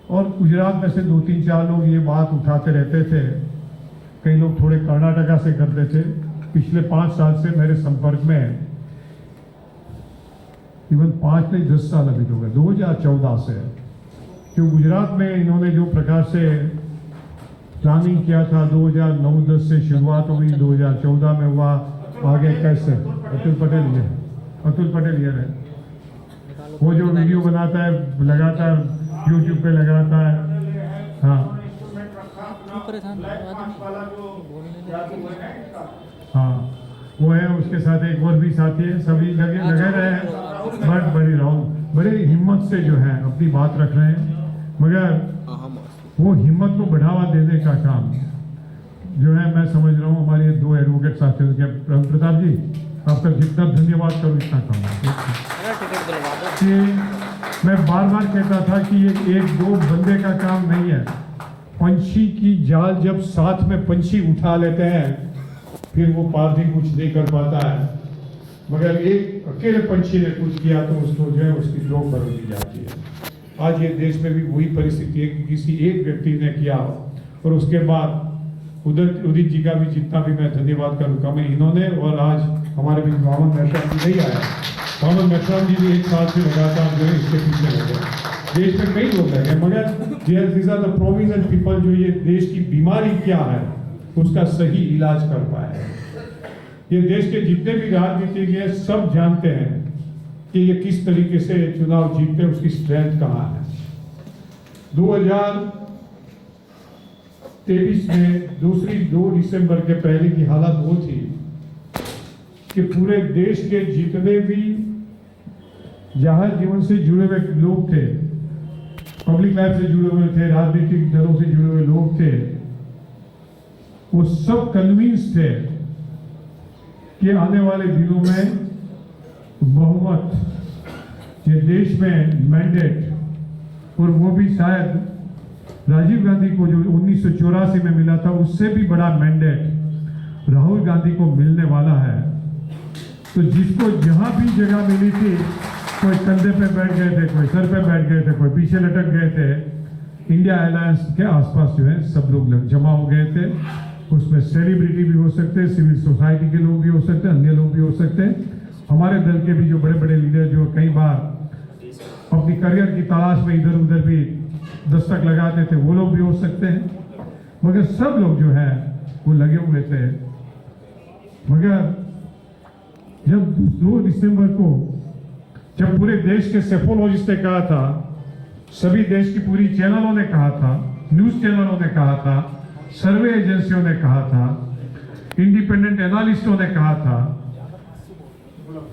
और गुजरात में से 2-3-4 लोग ये बात उठाते रहते थे। कई लोग थोड़े कर्नाटका से करते थे। पिछले 5 साल से मेरे संपर्क में, इवन 5 नहीं 10 साल अभी हो गए, 2014 से, जो गुजरात में इन्होंने जो प्रकार से प्लानिंग किया था, 2009-10 से शुरुआत हुई, 2014 में हुआ, आगे कैसे अतुल पटेल ये रहे, वो जो वीडियो बनाता है लगातार यूट्यूब पे लगाता है। हाँ हाँ, वो है, उसके साथ एक और भी साथी है, सभी लगे रहे हैं, बड़ी हिम्मत से जो है अपनी बात रख रहे हैं। मगर वो हिम्मत को बढ़ावा देने का काम जो है, मैं समझ रहा हूँ हमारे 2 एडवोकेट साथियों के, प्रताप जी आपका जितना धन्यवाद करूँ इतना कम है। कि मैं बार बार कहता था कि ये 1-2 बंदे का काम नहीं है। पंछी की जाल जब साथ में पंछी उठा लेते हैं फिर वो पारधी कुछ नहीं कर पाता है, मगर एक अकेले पंछी ने कुछ किया तो उसको जो है उसकी लोग बरोती जाती है। आज ये देश में भी वही परिस्थिति है कि किसी एक व्यक्ति ने किया, और उसके बाद उदित जी का भी जितना भी मैं धन्यवाद करूँगा मैं इन्होंने, और आज हमारे भी मोहम्मद मेश्राम जी नहीं आया, मोहम्मद मेश्राम जी भी 1 साल से लगातार जो है इसके पीछे लगे। देश में कई लोग लगे, मगर these are the provision people जो ये देश की बीमारी क्या है उसका सही इलाज कर पाए। ये देश के जितने भी राजनीतिज्ञ हैं सब जानते हैं कि ये किस तरीके से चुनाव जीतते हैं, उसकी स्ट्रेंथ कहाँ है। 2023 में 2 दिसंबर के पहले की हालत वो थी कि पूरे देश के जितने भी जाहिर जीवन से जुड़े हुए लोग थे, पब्लिक लाइफ से जुड़े हुए थे, राजनीतिक दलों से जुड़े हुए लोग थे, वो सब कन्विंस थे कि आने वाले दिनों में बहुमत ये देश में मैंडेट, और वो भी शायद राजीव गांधी को जो 1984 में मिला था उससे भी बड़ा मैंडेट राहुल गांधी को मिलने वाला है। तो जिसको जहां भी जगह मिली थी, कोई कंधे पे बैठ गए थे, कोई सर पे बैठ गए थे, कोई पीछे लटक गए थे, इंडिया अलायंस के आसपास जो है सब लोग जमा हो गए थे। उसमें सेलिब्रिटी भी हो सकते हैं, सिविल सोसाइटी के लोग भी हो सकते हैं, अन्य लोग भी हो सकते हैं, हमारे दल के भी जो बड़े बड़े लीडर जो कई बार अपनी करियर की तलाश में इधर उधर भी दस्तक लगाते थे वो लोग भी हो सकते हैं, मगर सब लोग जो है वो लगे हुए थे। मगर जब 2 दिसंबर को जब पूरे देश के सेफोलॉजिस्ट ने कहा था, सभी देश की पूरी चैनलों ने कहा था, न्यूज चैनलों ने कहा था, सर्वे एजेंसियों ने कहा था, इंडिपेंडेंट एनालिस्टों ने कहा था,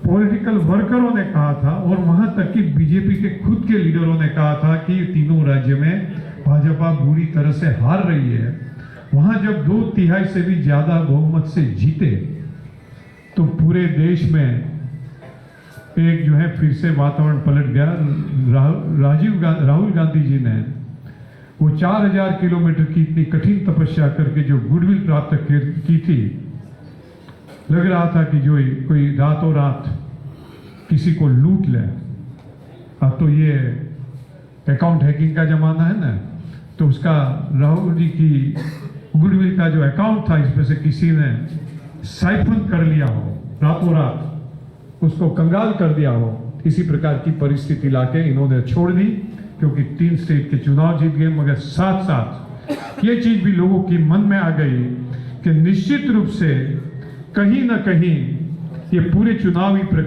पॉलिटिकल वर्करों ने कहा था, और वहां तक कि बीजेपी के खुद के लीडरों ने कहा था कि तीनों राज्य में भाजपा बुरी तरह से हार रही है। वहां जब 2/3 से भी ज्यादा बहुमत से जीते तो पूरे देश में एक जो है फिर से वातावरण पलट गया। राहुल गांधी जी ने वो 4000 किलोमीटर की इतनी कठिन तपस्या करके जो गुडविल प्राप्त की थी, लग रहा था कि जो कोई रातों रात किसी को लूट ले। अब तो ये अकाउंट हैकिंग का जमाना है ना, तो उसका राहुल जी की गुडविल का जो अकाउंट था इसमें से किसी ने साइफन कर लिया हो, रातों रात उसको कंगाल कर दिया हो, इसी प्रकार की परिस्थिति लाके इन्होंने छोड़ दी, क्योंकि 3 स्टेट के चुनाव जीत गए। मगर साथ साथ ये चीज भी लोगों की मन में आ गई कि निश्चित रूप से कहीं ना कहीं ये पूरे चुनावी प्रक्रिया